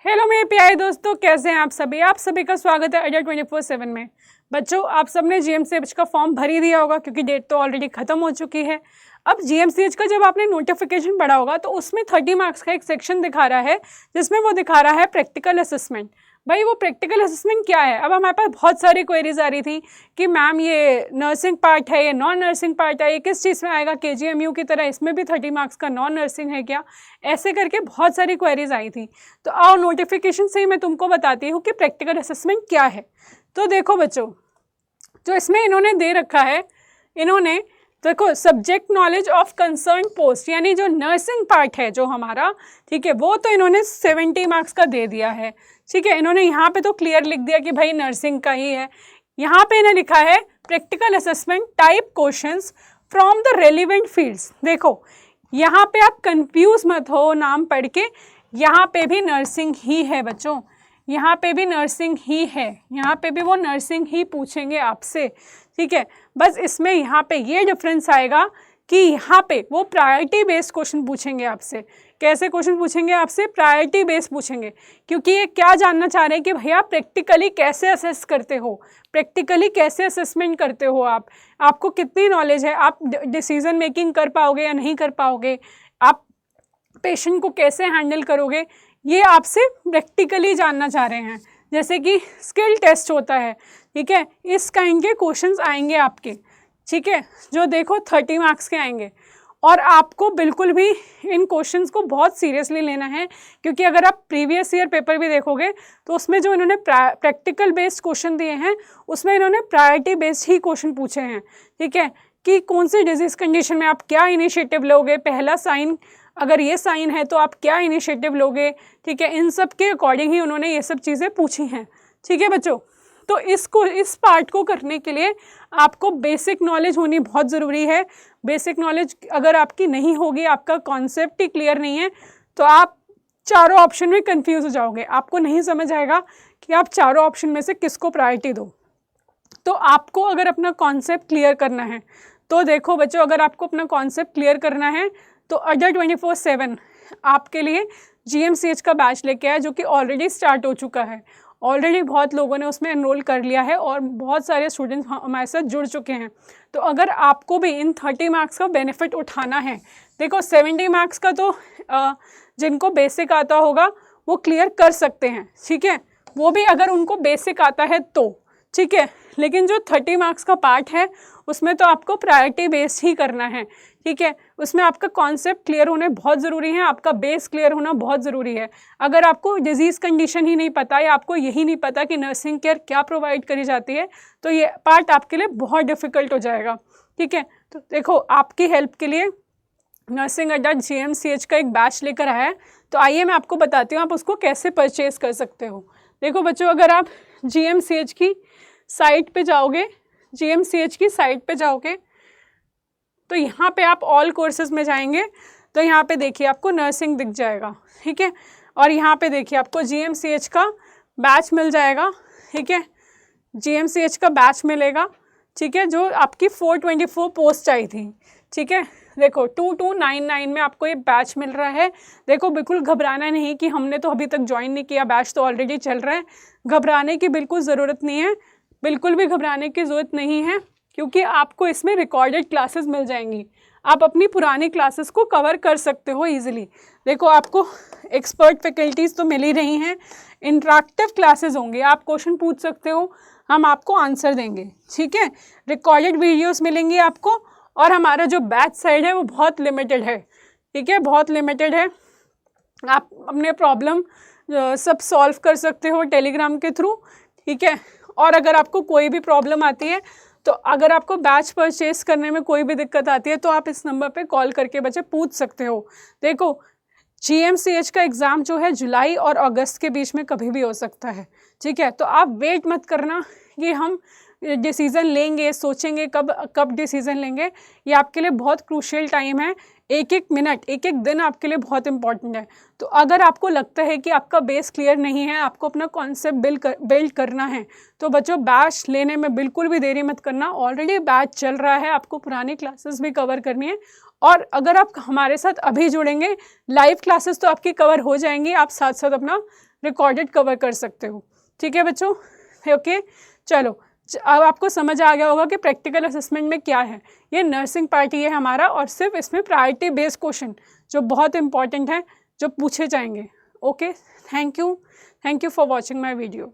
Hello मेरे प्यारे दोस्तों, कैसे हैं आप सभी का स्वागत है अड्डा 24/7 में। बच्चों, आप सबने जीएमसीएच का फॉर्म भर ही दिया होगा क्योंकि डेट तो ऑलरेडी खत्म हो चुकी है। अब जीएमसीएच का जब आपने नोटिफिकेशन पढ़ा होगा तो उसमें 30 मार्क्स का एक सेक्शन दिखा रहा है जिसमें वो दिखा रहा है प्रैक्टिकल असेसमेंट। भाई वो प्रैक्टिकल असेसमेंट क्या है? अब हमारे पास बहुत सारी क्वेरीज आ रही थी कि मैम ये नर्सिंग पार्ट है, ये नॉन नर्सिंग पार्ट है, ये किस चीज़ में आएगा, केजीएमयू की तरह इसमें भी 30 मार्क्स का नॉन नर्सिंग है क्या? ऐसे करके बहुत सारी क्वेरीज आई थी। तो आओ नोटिफिकेशन से ही मैं तुमको बताती हूँ कि प्रैक्टिकल असेसमेंट क्या है। तो देखो बच्चों, जो इसमें इन्होंने दे रखा है, इन्होंने देखो subject knowledge of concern post, यानी जो नर्सिंग पार्ट है जो हमारा, ठीक है, वो तो इन्होंने 70 मार्क्स का दे दिया है। ठीक है, इन्होंने यहाँ पे तो क्लियर लिख दिया कि भाई नर्सिंग का ही है। यहाँ पे इन्हें लिखा है practical assessment type questions from the relevant fields. देखो यहाँ पे आप कंफ्यूज मत हो नाम पढ़ के, यहाँ पे भी नर्सिंग ही है बच्चों, यहाँ पे भी नर्सिंग ही है, यहाँ पे भी वो नर्सिंग ही पूछेंगे आपसे। ठीक है, बस इसमें यहाँ पे ये डिफरेंस आएगा कि यहाँ पे वो प्रायोरिटी बेस्ड क्वेश्चन पूछेंगे आपसे। कैसे क्वेश्चन पूछेंगे आपसे? प्रायोरिटी बेस्ड पूछेंगे, क्योंकि ये क्या जानना चाह रहे हैं कि भैया प्रैक्टिकली कैसे असेस करते हो, प्रैक्टिकली कैसे असेसमेंट करते हो आप, आपको कितनी नॉलेज है, आप डिसीजन मेकिंग कर पाओगे या नहीं कर पाओगे, आप पेशेंट को कैसे हैंडल करोगे, ये आपसे प्रैक्टिकली जानना चाह रहे हैं। जैसे कि स्किल टेस्ट होता है, ठीक है, इस काइंड के क्वेश्चंस आएंगे आपके, ठीक है, जो देखो 30 मार्क्स के आएंगे। और आपको बिल्कुल भी इन क्वेश्चंस को बहुत सीरियसली लेना है, क्योंकि अगर आप प्रीवियस ईयर पेपर भी देखोगे तो उसमें जो इन्होंने प्रैक्टिकल बेस्ड क्वेश्चन दिए हैं उसमें इन्होंने प्रायोरिटी बेस्ड ही क्वेश्चन पूछे हैं। ठीक है, कि कौन सी डिजीज़ कंडीशन में आप क्या इनिशिएटिव लोगे, पहला साइन अगर ये साइन है तो आप क्या इनिशिएटिव लोगे। ठीक है, इन सब के अकॉर्डिंग ही उन्होंने ये सब चीज़ें पूछी हैं। ठीक है बच्चों, तो इस पार्ट को करने के लिए आपको बेसिक नॉलेज होनी बहुत ज़रूरी है। बेसिक नॉलेज अगर आपकी नहीं होगी, आपका कॉन्सेप्ट ही क्लियर नहीं है, तो आप चारों ऑप्शन में कंफ्यूज हो जाओगे, आपको नहीं समझ आएगा कि आप चारों ऑप्शन में से किसको प्रायोरिटी दो। तो आपको अगर अपना कॉन्सेप्ट क्लियर करना है तो देखो बच्चों, अगर आपको अपना कॉन्सेप्ट क्लियर करना है तो अड्डा 24/7 आपके लिए जीएमसीएच का बैच लेके आया, जो कि ऑलरेडी स्टार्ट हो चुका है। ऑलरेडी बहुत लोगों ने उसमें एनरोल कर लिया है और बहुत सारे स्टूडेंट्स हमारे साथ जुड़ चुके हैं। तो अगर आपको भी इन 30 मार्क्स का बेनिफिट उठाना है, देखो 70 मार्क्स का तो जिनको बेसिक आता होगा वो क्लियर कर सकते हैं। ठीक है, वो भी अगर उनको बेसिक आता है तो ठीक है, लेकिन जो 30 मार्क्स का पार्ट है उसमें तो आपको प्रायोरिटी बेस्ड ही करना है। ठीक है, उसमें आपका कॉन्सेप्ट क्लियर होने बहुत ज़रूरी है, आपका बेस क्लियर होना बहुत ज़रूरी है। अगर आपको डिजीज़ कंडीशन ही नहीं पता या आपको यही नहीं पता कि नर्सिंग केयर क्या प्रोवाइड करी जाती है, तो ये पार्ट आपके लिए बहुत डिफ़िकल्ट हो जाएगा। ठीक है, तो देखो आपकी हेल्प के लिए नर्सिंग अड्डा जीएमसीएच का एक बैच लेकर आया है, तो आइए मैं आपको बताती हूँ आप उसको कैसे परचेज़ कर सकते हो। देखो बच्चों, अगर आप जीएमसीएच की साइट पे जाओगे, जीएमसीएच की साइट पे जाओगे तो यहाँ पे आप ऑल कोर्सेज में जाएंगे तो यहाँ पे देखिए आपको नर्सिंग दिख जाएगा। ठीक है, और यहाँ पे देखिए आपको जीएमसीएच का बैच मिल जाएगा। ठीक है, जीएमसीएच का बैच मिलेगा। ठीक है, जो आपकी 424 पोस्ट आई थी। ठीक है, देखो 2299 में आपको ये बैच मिल रहा है। देखो बिल्कुल घबराना नहीं कि हमने तो अभी तक ज्वाइन नहीं किया, बैच तो ऑलरेडी चल रहा है। घबराने की बिल्कुल ज़रूरत नहीं है, बिल्कुल भी घबराने की ज़रूरत नहीं है, क्योंकि आपको इसमें रिकॉर्डेड क्लासेस मिल जाएंगी। आप अपनी पुरानी क्लासेस को कवर कर सकते हो इजीली। देखो आपको एक्सपर्ट फैकल्टीज़ तो मिल ही रही हैं, इंटरेक्टिव क्लासेस होंगे, आप क्वेश्चन पूछ सकते हो, हम आपको आंसर देंगे। ठीक है, रिकॉर्डेड वीडियोस मिलेंगी आपको, और हमारा जो बैच साइड है वो बहुत लिमिटेड है। ठीक है, बहुत लिमिटेड है। आप अपने प्रॉब्लम सब सॉल्व कर सकते हो टेलीग्राम के थ्रू। ठीक है, और अगर आपको कोई भी प्रॉब्लम आती है, तो अगर आपको बैच परचेस करने में कोई भी दिक्कत आती है तो आप इस नंबर पे कॉल करके बच्चे पूछ सकते हो। देखो जीएमसीएच का एग्ज़ाम जो है जुलाई और अगस्त के बीच में कभी भी हो सकता है। ठीक है, तो आप वेट मत करना कि हम डिसीज़न लेंगे, सोचेंगे कब डिसीज़न लेंगे। ये आपके लिए बहुत क्रूशियल टाइम है, एक एक मिनट, एक एक दिन आपके लिए बहुत इंपॉर्टेंट है। तो अगर आपको लगता है कि आपका बेस क्लियर नहीं है, आपको अपना कॉन्सेप्ट बिल्ड करना है, तो बच्चों बैच लेने में बिल्कुल भी देरी मत करना। ऑलरेडी बैच चल रहा है, आपको पुरानी क्लासेस भी कवर करनी है, और अगर आप हमारे साथ अभी जुड़ेंगे, लाइव क्लासेस तो आपकी कवर हो जाएंगी, आप साथ साथ अपना रिकॉर्डेड कवर कर सकते हो। ठीक है बच्चों, ओके। चलो अब आपको समझ आ गया होगा कि प्रैक्टिकल असेसमेंट में क्या है। ये नर्सिंग पार्ट ही है हमारा, और सिर्फ इसमें प्रायोरिटी बेस्ड क्वेश्चन जो बहुत इंपॉर्टेंट है जो पूछे जाएंगे। Okay, thank you for watching my video.